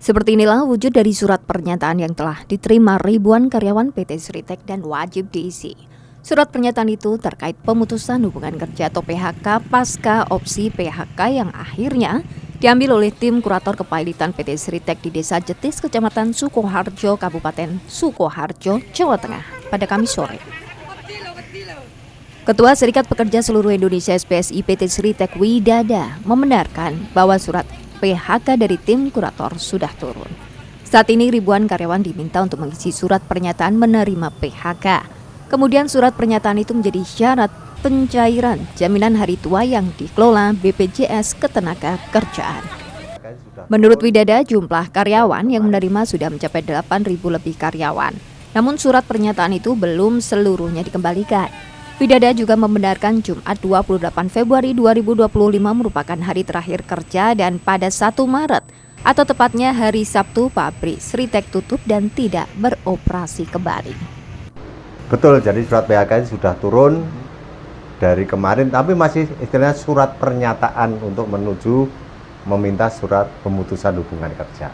Seperti inilah wujud dari surat pernyataan yang telah diterima ribuan karyawan PT Sritek dan wajib diisi. Surat pernyataan itu terkait pemutusan hubungan kerja atau PHK pasca opsi PHK yang akhirnya diambil oleh tim kurator kepailitan PT Sritek di Desa Jetis, Kecamatan Sukoharjo, Kabupaten Sukoharjo, Jawa Tengah pada Kamis sore. Ketua Serikat Pekerja Seluruh Indonesia SPSI PT Sritek Widada membenarkan bahwa surat PHK dari tim kurator sudah turun. Saat ini ribuan karyawan diminta untuk mengisi surat pernyataan menerima PHK. Kemudian surat pernyataan itu menjadi syarat pencairan jaminan hari tua yang dikelola BPJS Ketenagakerjaan. Menurut Widada, jumlah karyawan yang menerima sudah mencapai 8.000 lebih karyawan. Namun surat pernyataan itu belum seluruhnya dikembalikan. Widada juga membenarkan Jumat 28 Februari 2025 merupakan hari terakhir kerja dan pada 1 Maret atau tepatnya hari Sabtu pabrik Sritek tutup dan tidak beroperasi kembali. Betul, jadi surat PHK sudah turun dari kemarin, tapi masih istilahnya surat pernyataan untuk menuju meminta surat pemutusan hubungan kerja.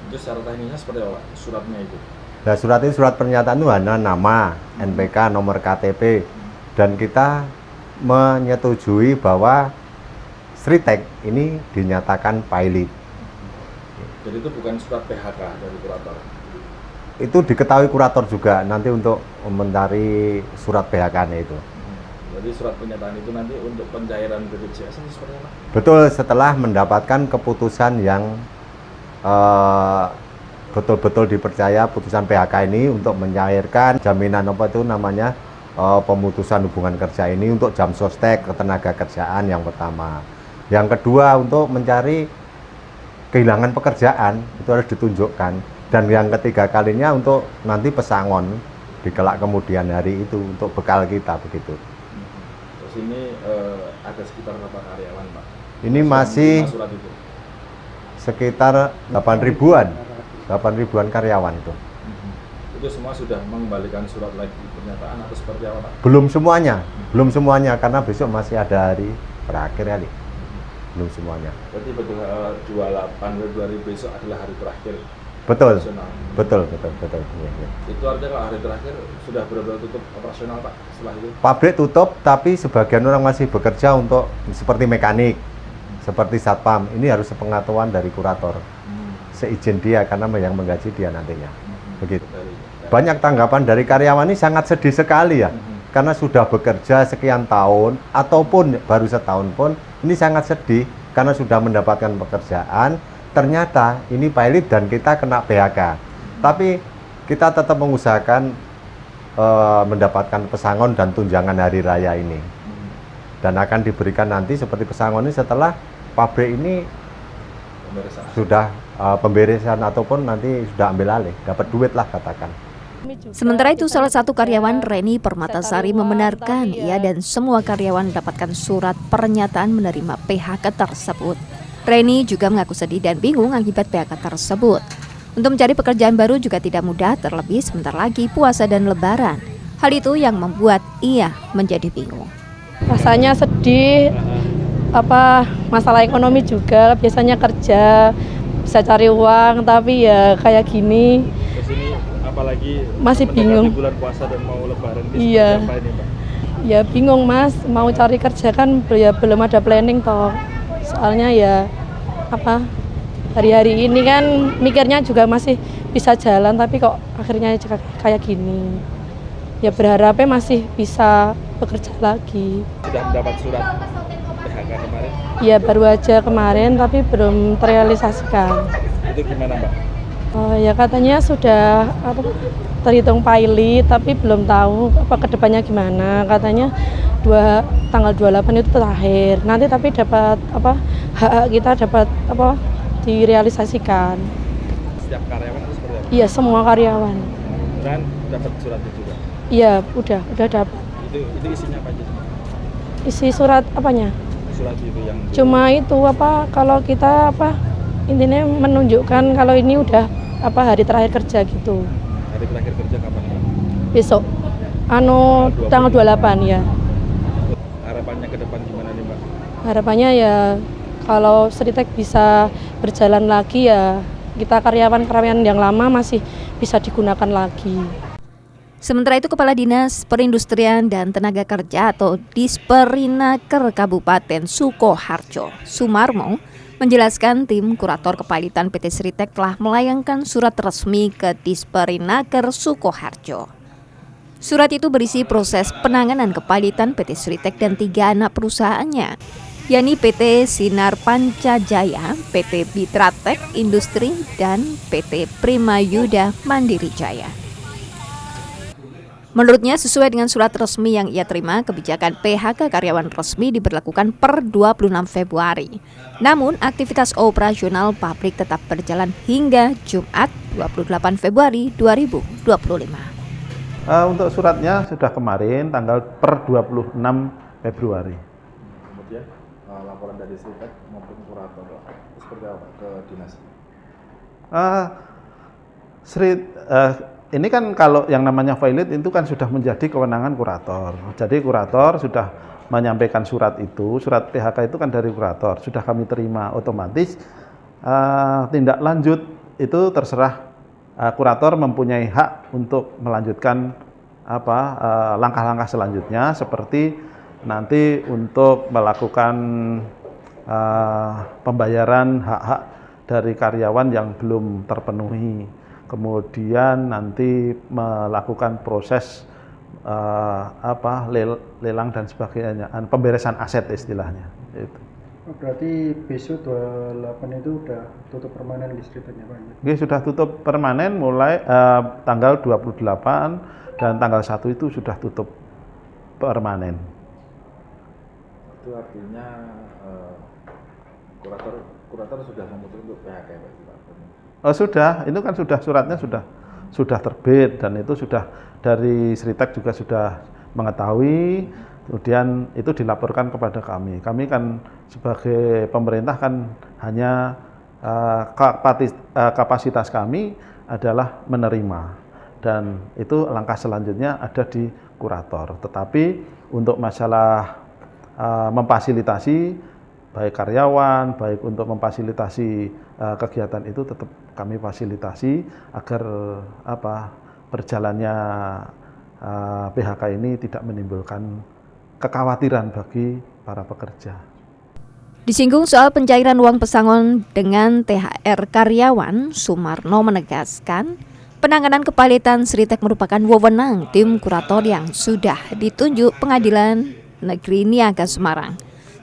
Itu secara teknisnya seperti apa suratnya itu? Nah, surat ini surat pernyataan itu hanya nama, NPK, nomor KTP, dan kita menyetujui bahwa Sritek ini dinyatakan pilot. Jadi itu bukan surat PHK dari kurator? Itu diketahui kurator juga nanti untuk mencari surat PHK-nya itu. Jadi surat pernyataan itu nanti untuk pencairan BPJS ini seperti apa? Betul, setelah mendapatkan keputusan yang betul-betul dipercaya putusan PHK ini untuk mencairkan jaminan apa itu namanya pemutusan hubungan kerja ini untuk jam sostek ketenagakerjaan yang pertama. Yang kedua untuk mencari kehilangan pekerjaan itu harus ditunjukkan, dan yang ketiga kalinya untuk nanti pesangon di kelak kemudian hari itu untuk bekal kita begitu. Terus ini ada sekitar berapa karyawan, Pak? Ini masih sekitar 8.000-an karyawan itu. Itu semua sudah mengembalikan surat lagi pernyataan atau seperti apa, Pak? Belum semuanya karena besok masih ada hari terakhir kali. Belum semuanya. Berarti betul 28 Februari besok adalah hari terakhir. Betul. Operasional. Betul. Ya. Itu artinya kalau hari terakhir sudah benar-benar tutup operasional, Pak, setelah itu? Pabrik tutup, tapi sebagian orang masih bekerja untuk seperti mekanik, seperti satpam. Ini harus sepengetahuan dari kurator. Seizin dia karena yang menggaji dia nantinya. Begitu. Banyak tanggapan dari karyawan ini sangat sedih sekali ya, karena sudah bekerja sekian tahun ataupun baru setahun pun ini sangat sedih karena sudah mendapatkan pekerjaan, ternyata ini pilot dan kita kena PHK. Tapi kita tetap mengusahakan mendapatkan pesangon dan tunjangan hari raya ini, dan akan diberikan nanti seperti pesangon ini setelah pabrik ini sudah pemberesan ataupun nanti sudah ambil alih, dapat duit lah katakan. Sementara itu salah satu karyawan Reni Permatasari membenarkan ia dan semua karyawan mendapatkan surat pernyataan menerima PHK tersebut. Reni juga mengaku sedih dan bingung akibat PHK tersebut. Untuk mencari pekerjaan baru juga tidak mudah, terlebih sebentar lagi puasa dan lebaran. Hal itu yang membuat ia menjadi bingung. Rasanya sedih, masalah ekonomi juga, biasanya kerja bisa cari uang, tapi ya kayak gini. Terus ini apalagi masih bingung bulan puasa dan mau lebaran ini. Iya. Apa ini, Pak? Ya bingung, Mas, mau cari kerja kan ya belum ada planning toh. Soalnya ya hari-hari ini kan mikirnya juga masih bisa jalan, tapi kok akhirnya kayak gini. Ya berharapnya masih bisa bekerja lagi. Sudah mendapat surat PHK kemarin? Ya baru aja kemarin, tapi belum terrealisasikan. Itu gimana, Mbak? Ya katanya sudah terhitung pilot, tapi belum tahu kedepannya gimana. Katanya tanggal 28 itu terakhir. Nanti tapi dapat hak kita dapat direalisasikan. Setiap karyawan itu seperti apa? Iya, semua karyawan. Dan dapat surat itu juga? Iya, udah dapat. Itu isinya apa aja? Isi surat apanya? Surat itu yang cuma itu kalau kita intinya menunjukkan kalau ini udah hari terakhir kerja gitu. Hari terakhir kerja kapan, Pak? Besok. Tanggal 28 ya. Harapannya ke depan gimana nih, Mbak? Harapannya ya kalau Sritek bisa berjalan lagi ya kita karyawan-karyawan yang lama masih bisa digunakan lagi. Sementara itu, Kepala Dinas Perindustrian dan Tenaga Kerja atau Disperinaker Kabupaten Sukoharjo, Sumarmo, menjelaskan tim kurator kepailitan PT Sritek telah melayangkan surat resmi ke Disperinaker Sukoharjo. Surat itu berisi proses penanganan kepailitan PT Sritek dan 3 anak perusahaannya, yakni PT Sinar Pancajaya, PT Bitratek Industri, dan PT Primayuda Mandiri Jaya. Menurutnya, sesuai dengan surat resmi yang ia terima, kebijakan PHK karyawan resmi diberlakukan per 26 Februari. Namun, aktivitas operasional pabrik tetap berjalan hingga Jumat 28 Februari 2025. Untuk suratnya sudah kemarin tanggal per 26 Februari. Kemudian laporan dari Sritek maupun kurator seperti apa ke dinas? Ini kan kalau yang namanya violet itu kan sudah menjadi kewenangan kurator. Jadi kurator sudah menyampaikan surat itu, surat PHK itu kan dari kurator, sudah kami terima, otomatis tindak lanjut itu terserah kurator mempunyai hak untuk melanjutkan langkah-langkah selanjutnya, seperti nanti untuk melakukan pembayaran hak-hak dari karyawan yang belum terpenuhi. Kemudian nanti melakukan proses lelang dan sebagainya, pemberesan aset istilahnya. Itu. Berarti besok 28 itu udah tutup permanen listriknya Pak? Oke, sudah tutup permanen mulai tanggal 28 dan tanggal 1 itu sudah tutup permanen. Itu artinya kurator sudah memutuskan untuk PHK ya Pak? Oh sudah, itu kan suratnya sudah terbit dan itu sudah dari Sritek juga sudah mengetahui, kemudian itu dilaporkan kepada kami. Kami kan sebagai pemerintah kan hanya kapasitas kami adalah menerima, dan itu langkah selanjutnya ada di kurator. Tetapi untuk masalah memfasilitasi baik karyawan, baik untuk memfasilitasi kegiatan itu tetap kami fasilitasi agar berjalannya PHK ini tidak menimbulkan kekhawatiran bagi para pekerja. Disinggung soal pencairan uang pesangon dengan THR karyawan, Sumarno menegaskan penanganan kepailitan Sritek merupakan wewenang tim kurator yang sudah ditunjuk Pengadilan Negeri Niaga Semarang.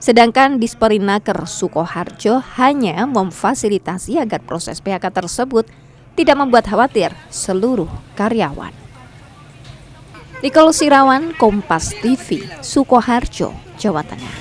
Sedangkan Disperinaker Sukoharjo hanya memfasilitasi agar proses PHK tersebut tidak membuat khawatir seluruh karyawan. Nicole Sirawan, Kompas TV, Sukoharjo, Jawa Tengah.